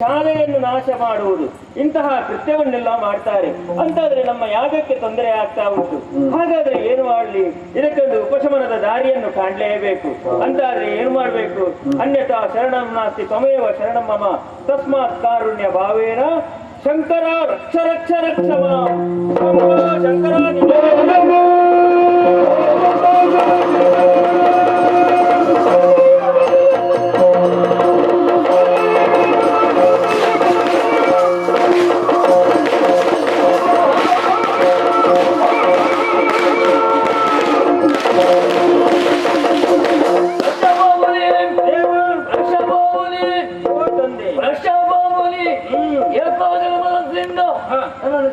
ಶಾಲೆಯನ್ನು ನಾಶ ಮಾಡುವುದು ಇಂತಹ ಕೃತ್ಯವನ್ನೆಲ್ಲ ಮಾಡ್ತಾರೆ ಅಂತಾದ್ರೆ ನಮ್ಮ ಯಾಗಕ್ಕೆ ತೊಂದರೆ ಆಗ್ತಾ ಉಂಟು. ಹಾಗಾದ್ರೆ ಏನು ಮಾಡ್ಲಿ? ಇದಕ್ಕೊಂದು ಉಪಶಮನದ ದಾರಿಯನ್ನು ಕಾಣಲೇಬೇಕು. ಅಂತಾದ್ರೆ ಏನು ಮಾಡ್ಬೇಕು? ಅನ್ಯಥಾ ಶರಣಂ ನಾಸ್ತಿ ತ್ವಮೇವ ಶರಣಂ ಮಮ ತಸ್ಮಾತ್ ಕಾರುಣ್ಯ ಭಾವೇನ ಶಂಕರ ರಕ್ಷ ರಕ್ಷ ರಕ್ಷ ಮಾಂ. ಶಂಕರ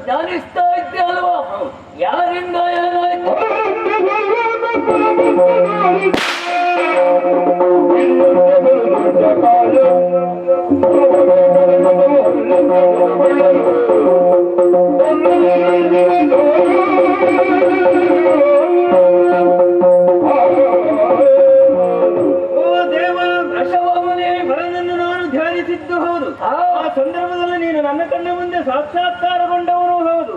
ಧ್ಯಾನಿಸ್ತಾ ಇದ್ದೆ ಅಲ್ವಾ? ಯಾರಿಂದ ಏನಾಯ್ತು? ಸಂದರ್ಭದಲ್ಲಿ ನೀನು ನನ್ನ ಕಣ್ಣ ಮುಂದೆ ಸಾಕ್ಷಾತ್ಕಾರಗೊಂಡವನು ಹೌದು.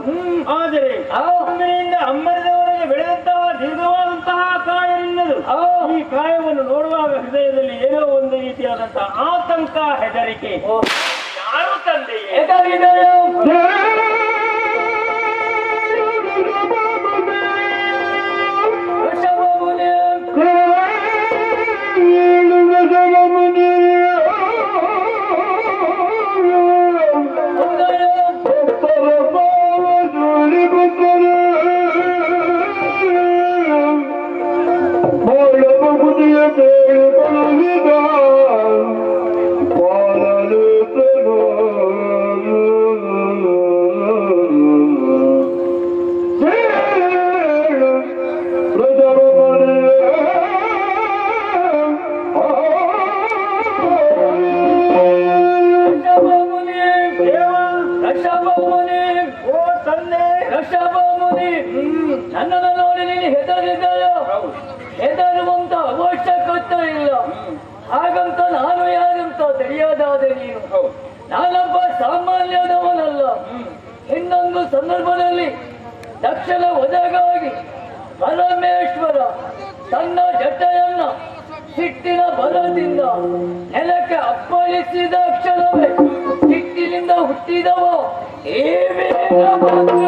ಆದರೆ ಅಮ್ಮನಿಂದ ಅಮ್ಮನದವರೆಗೆ ಬೆಳೆದಂತಹ ದೀರ್ಘವಾದಂತಹ ಕಾಯ ನಿನ್ನದು. ಈ ಕಾಯವನ್ನು ನೋಡುವಾಗ ಹೃದಯದಲ್ಲಿ ಏನೋ ಒಂದು ರೀತಿಯಾದಂತಹ ಆತಂಕ, ಹೆದರಿಕೆ. ಯಾರು ತಂದೆಯೇ? ನನ್ನನ್ನು ನೋಡಿ ನೀನು ಹೆದರಿದೆಯೋ? ಹೆದರುವಂತ ಅವಶ್ಯಕತೆ ಇಲ್ಲ. ಹಾಗಂತ ನಾನು ಯಾರಂತ ತಿಳಿಯೋದಾದೆ ನೀನು. ನಾನೊಬ್ಬ ಸಾಮಾನ್ಯದವನಲ್ಲ. ಇನ್ನೊಂದು ಸಂದರ್ಭದಲ್ಲಿ ದಕ್ಷಿಣ ಒದಗಾಗಿ ಪರಮೇಶ್ವರ ತನ್ನ ಜಟೆಯನ್ನ ಸಿಟ್ಟಿನ ಬಲದಿಂದ ನೆಲಕ್ಕೆ ಅಪ್ಪಳಿಸಿದ ಕ್ಷಣವೇ ಸಿಟ್ಟಿನಿಂದ ಹುಟ್ಟಿದವ ಈ ವೀರಭದ್ರ.